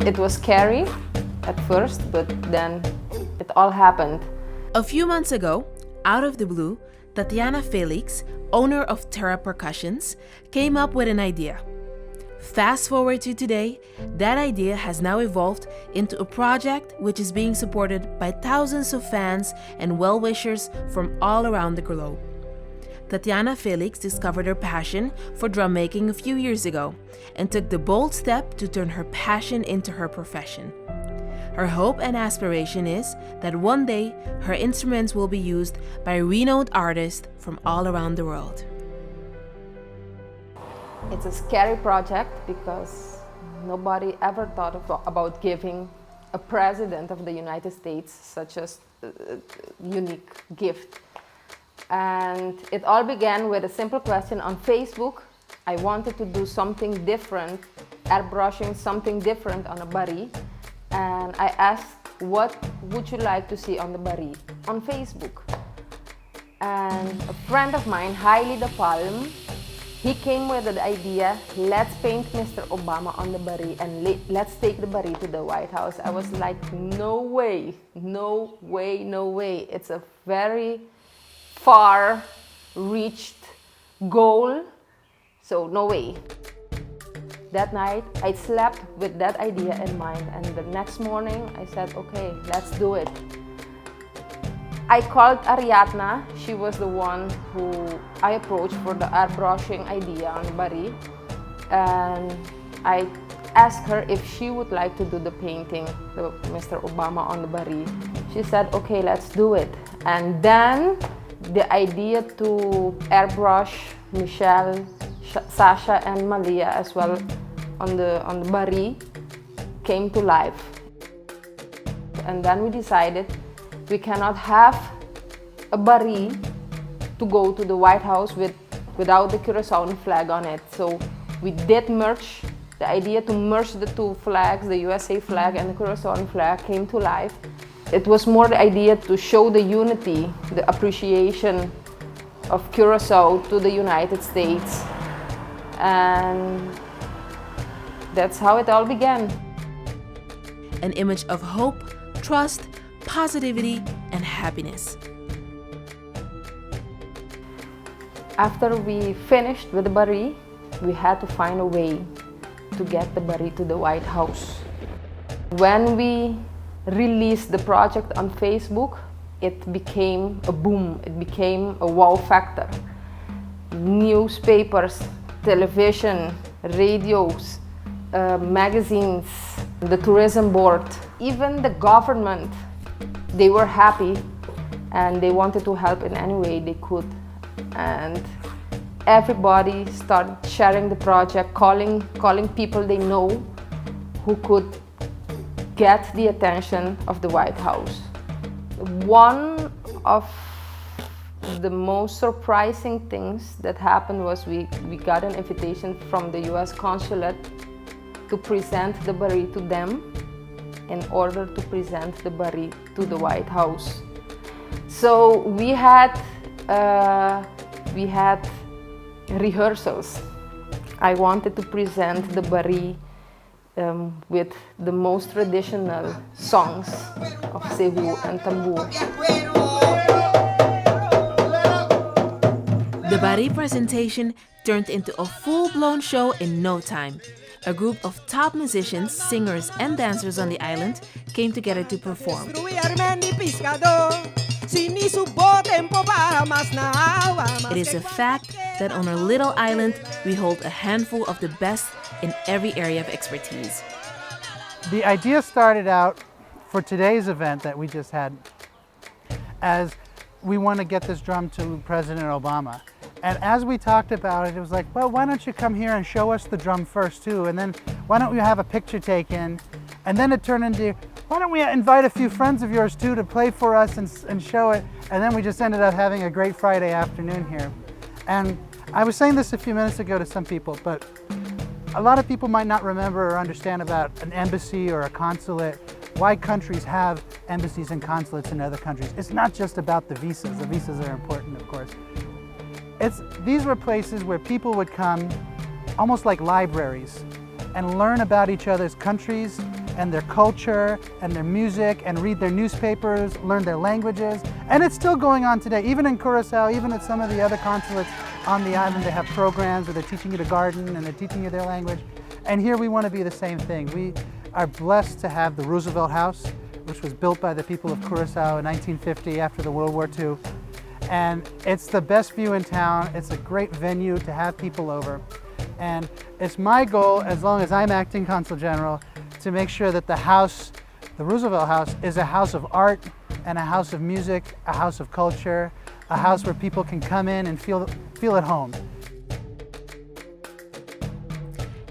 It was scary at first, but then it all happened. A few months ago, out of the blue, Tatiana Felix, owner of Tera Percussions, came up with an idea. Fast forward to today, that idea has now evolved into a project which is being supported by thousands of fans and well-wishers from all around the globe. Tatiana Felix discovered her passion for drum making a few years ago and took the bold step to turn her passion into her profession. Her hope and aspiration is that one day her instruments will be used by renowned artists from all around the world. It's a scary project because nobody ever thought about giving a president of the United States such a unique gift. And it all began with a simple question on Facebook. I wanted to do something different, airbrushing something different on a barí. And I asked, what would you like to see on the barí on Facebook? And a friend of mine, Hailey De Palm, he came with the idea, let's paint Mr. Obama on the barí and let's take the barí to the White House. I was like, no way, no way, no way. It's a very far-reached goal, so no way. That night, I slept with that idea in mind, and the next morning, I said, okay, let's do it. I called Ariadna. She was the one who I approached for the airbrushing idea on barí, and I asked her if she would like to do the painting, Mr. Obama on the barí. She said, okay, let's do it. And then the idea to airbrush Michelle, Sasha, and Malia as well on the barí came to life. And then we decided we cannot have a barí to go to the White House without the Curaçao flag on it. So we did merge. The idea to merge the two flags, the USA flag and the Curaçao flag, came to life. It was more the idea to show the unity, the appreciation of Curaçao to the United States. And that's how it all began. An image of hope, trust, positivity, and happiness. After we finished with the barí, we had to find a way to get the barí to the White House. When we released the project on Facebook, it became a boom, it became a wow factor. Newspapers, television, radios, magazines, the tourism board, even the government, they were happy and they wanted to help in any way they could. And everybody started sharing the project, calling people they know who could get the attention of the White House. One of the most surprising things that happened was we got an invitation from the US consulate to present the barí to them in order to present the barí to the White House. So we had rehearsals. I wanted to present the barí with the most traditional songs of Cebu and Tambur. The barí presentation turned into a full-blown show in no time. A group of top musicians, singers, and dancers on the island came together to perform. It is a fact that on our little island, we hold a handful of the best in every area of expertise. The idea started out for today's event that we just had as we want to get this drum to President Obama. And as we talked about it, it was like, well, why don't you come here and show us the drum first too? And then why don't we have a picture taken? And then it turned into, why don't we invite a few friends of yours too to play for us and show it? And then we just ended up having a great Friday afternoon here. And I was saying this a few minutes ago to some people, but a lot of people might not remember or understand about an embassy or a consulate, why countries have embassies and consulates in other countries. It's not just about the visas. The visas are important, of course. These were places where people would come, almost like libraries, and learn about each other's countries, and their culture and their music and read their newspapers, learn their languages. And it's still going on today. Even in Curaçao, even at some of the other consulates on the island, they have programs where they're teaching you to garden and they're teaching you their language. And here we want to be the same thing. We are blessed to have the Roosevelt House, which was built by the people of Curaçao in 1950 after the World War II. And it's the best view in town. It's a great venue to have people over. And it's my goal, as long as I'm acting Consul General, to make sure that the house, the Roosevelt House, is a house of art and a house of music, a house of culture, a house where people can come in and feel at home.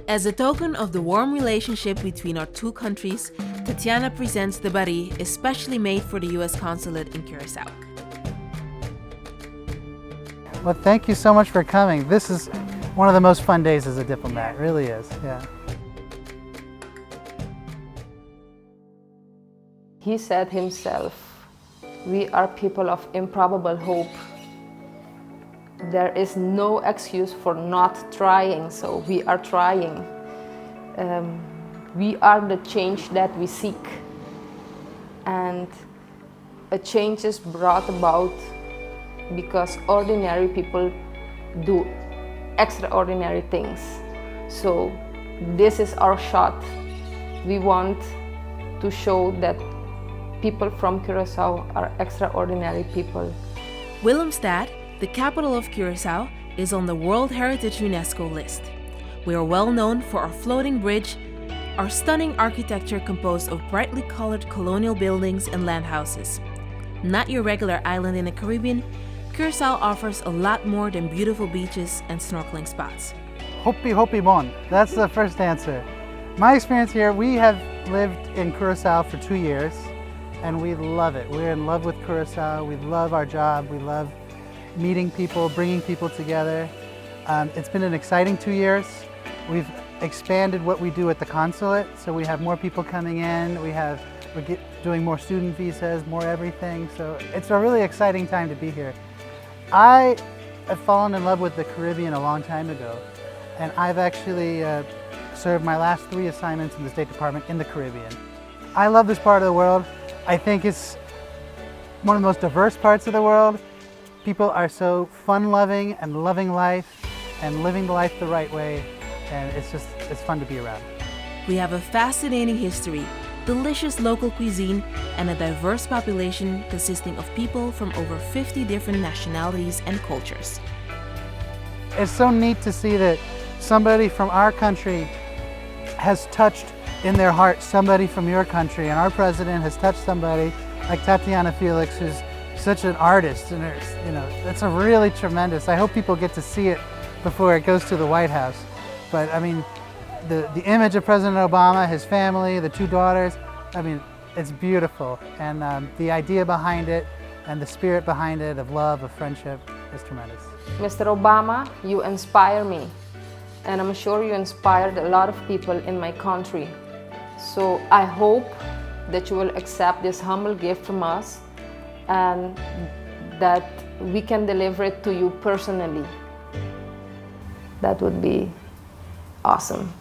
As a token of the warm relationship between our two countries, Tatiana presents the barí, especially made for the U.S. Consulate in Curaçao. Well, thank you so much for coming. This is one of the most fun days as a diplomat, it really is, yeah. He said himself, we are people of improbable hope. There is no excuse for not trying, so we are trying. We are the change that we seek. And a change is brought about because ordinary people do extraordinary things. So this is our shot. We want to show that people from Curaçao are extraordinary people. Willemstad, the capital of Curaçao, is on the World Heritage UNESCO list. We are well known for our floating bridge, our stunning architecture composed of brightly colored colonial buildings and landhouses. Not your regular island in the Caribbean, Curaçao offers a lot more than beautiful beaches and snorkeling spots. Hopi hopi bon, that's the first answer. My experience here, we have lived in Curaçao for 2 years and we love it. We're in love with Curaçao, we love our job, we love meeting people, bringing people together. It's been an exciting 2 years. We've expanded what we do at the consulate, so we have more people coming in, we're doing more student visas, more everything, so it's a really exciting time to be here. I have fallen in love with the Caribbean a long time ago, and I've actually served my last 3 assignments in the State Department in the Caribbean. I love this part of the world. I think it's one of the most diverse parts of the world. People are so fun-loving and loving life and living the life the right way, and it's fun to be around. We have a fascinating history, delicious local cuisine, and a diverse population consisting of people from over 50 different nationalities and cultures. It's so neat to see that somebody from our country has touched in their heart somebody from your country, and our president has touched somebody like Tatiana Felix, who's such an artist, and that's a really tremendous. I hope people get to see it before it goes to the White House. But I mean, the image of President Obama, his family, the 2 daughters, I mean, it's beautiful. And the idea behind it and the spirit behind it of love, of friendship is tremendous. Mr. Obama, you inspire me. And I'm sure you inspired a lot of people in my country. So I hope that you will accept this humble gift from us and that we can deliver it to you personally. That would be awesome.